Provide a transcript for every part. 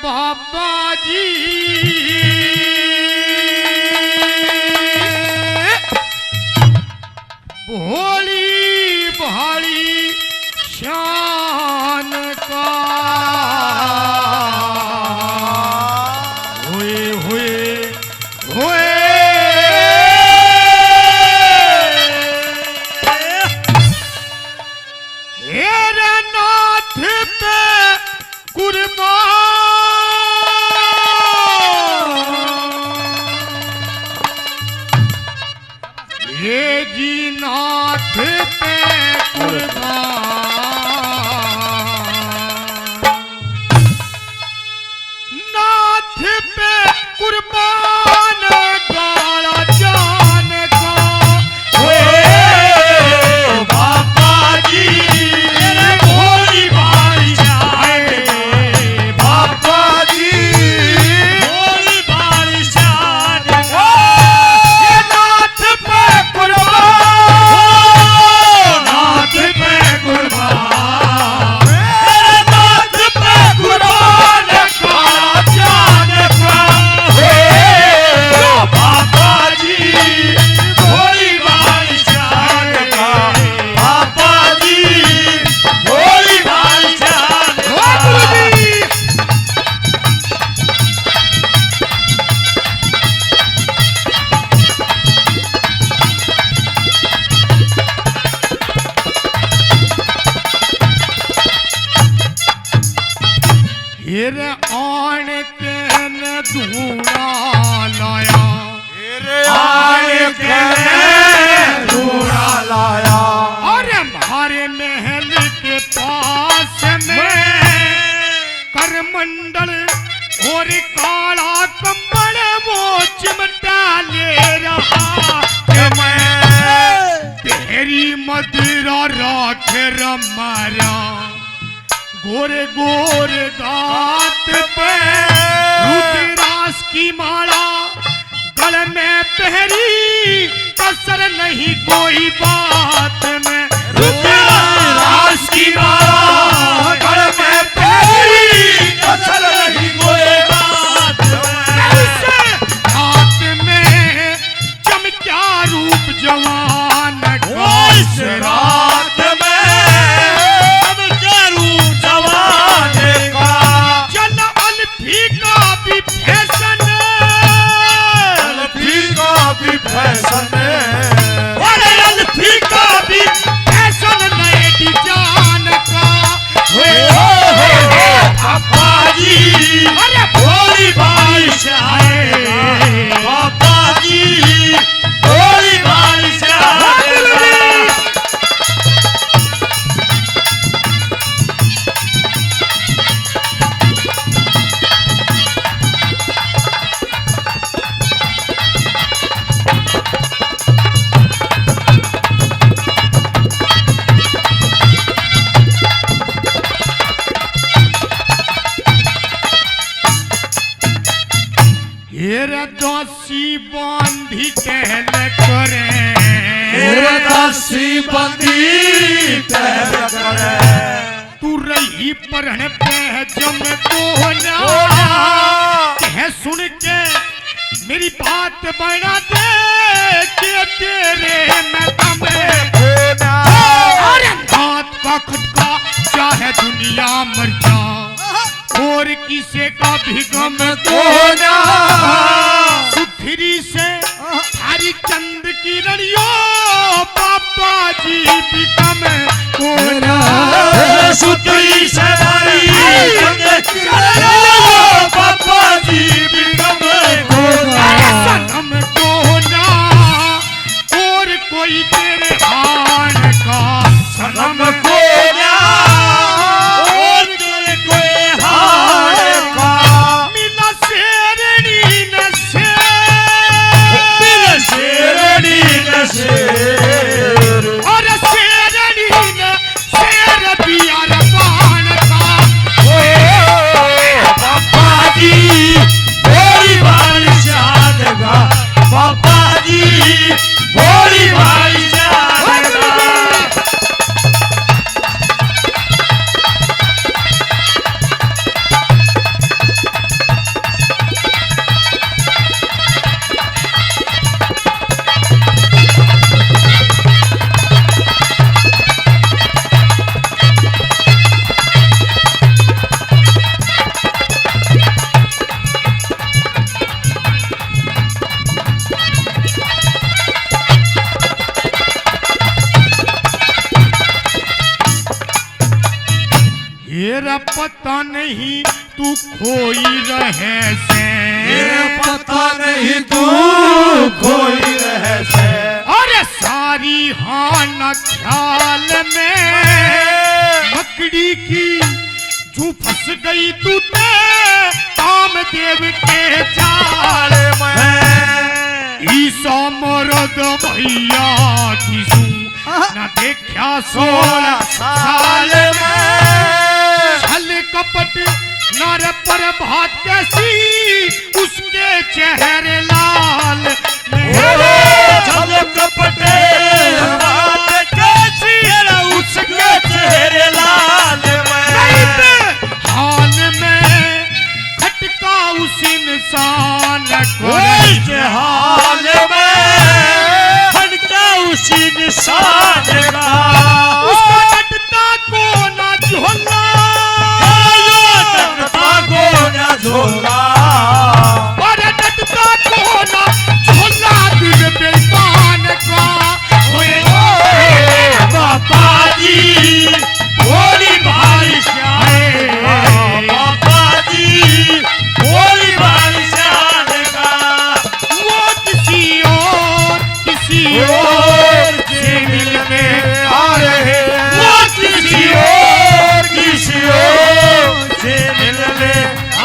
बाबा जी भोली भाली शान का हुए हेरे नाथ पे कुर्बान ये जी नाथ पे कुर्बान नाथ पे कुर्बान गाला जान का बाबा जी मेरे भोली भाई जाए बाबा जी भोली भाई जाए नाथ पे नाथ पे कुर्बान मेरे नाथ पे कुर्बान काला जान का बाबा जी भोली भाई जान का बाबा जी भोली भाई जान हिर आन के न धूना लाया आने के धूड़ा लाया और हमारे महल के पास में करमंडल और काला कंबल वो चिमटा ले रहा कि मैं तेरी मदिरा राख रमारा गोरे गोरे दांत पे रुद्राक्ष की माला गले में पहरी कसर नहीं कोई बात में रुद्राक्ष की माला गले में पहरी कसर नहीं कोई बात हाथ में चमका रूप जवान का इस रात में अब करूं जवान का चल अल्फी का भी फैशन अल्फी का भी फैशन अरे अल्फी का भी फैशन नए डिजाइन का पापा जी अरे भोली भाई जाए पापा जी भोली भाई जाए हेरे दोषी बांधी कहल करे मेरे दासी बंदी तहर करे तू रही परहन पे जम तो ना कह सुन के मेरी बात बना दे के तेरे में दम अरे दांत का खटका चाहे दुनिया मर जा और किसे का भी गम तो ना सुथरी से हरी चंद की रड़ियों पापा जी भी कम तो ना सुतरी सवारी पापा जी भी कम अरे सनम तो ना और कोई तेरे हान का सनम को ना और कोई हार का मिला शेरनी न शेरनी न शेर और शेरनी न शेर पियर पान का पापा जी भोली भाई जाएगा पापा जी भोली भाई जाएगा तेरा पता नहीं तू खोई रहे से, पता नहीं तू खोई रहे से। अरे सारी हाना ख्याल में मकड़ी की जू फंस गई तू ते कामदेव के जाल में। ईसा मरद भैया किसू न देखा 16 साल में। छल कपट नर पर भात कैसी उसके चेहरे लाल छल कपट बात कैसी उसके चेहरे लाल हाल में खटका उस इंसान को हाल में खटका उस इंसान का उसका डटता को ना झोला, डटता को ना झोला, और डटता को ना झोला दिल बेईमान का। बाबा जी भोली भाई बाबा जी भोली भाई का वो किसी और से मिलने आ रहे, वो किसी और से मिलने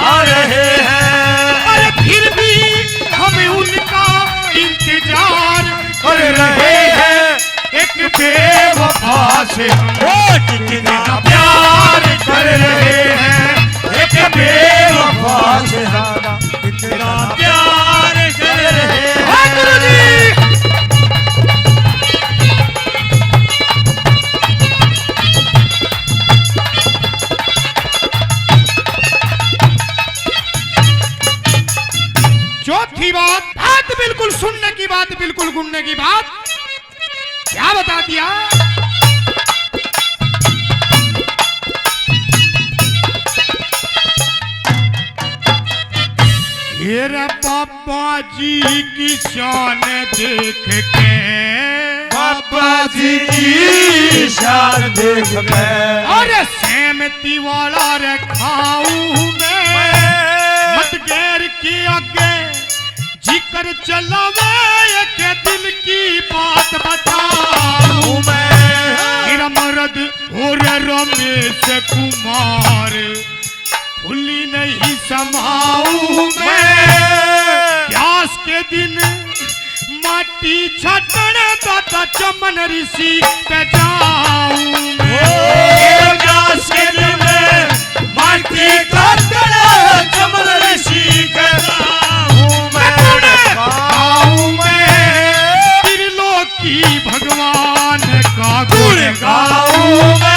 आ रहे हैं। अरे फिर भी हमें उनका इंतजार कर रहे हैं। एक बेवफा से वो कितना प्यार कर रहे हैं। एक बेवफा से ज्यादा कितना प्यार कर रहे हैं। चौथी बात बिल्कुल सुनने की बात, बिल्कुल गुनने की बात क्या बता दिया। मेरे पापा जी की शान देख के, पापा जी की शान देख गए। अरे सहमति वाला रखाऊं मैं मत गैर के आगे जिक्र चलावे एक दिल की बात बताऊं मैं। मेरा मर्द और रमेश कुमार भूली नहीं समाऊं मैं। प्यास के दिन माटी छटन दादा चमन ऋषि पे जाऊं मैं। प्यास के दिन माटी छटन चमन ऋषि पे जाऊं मैं। त्रिलोकी भगवान का गुण गाऊं मैं।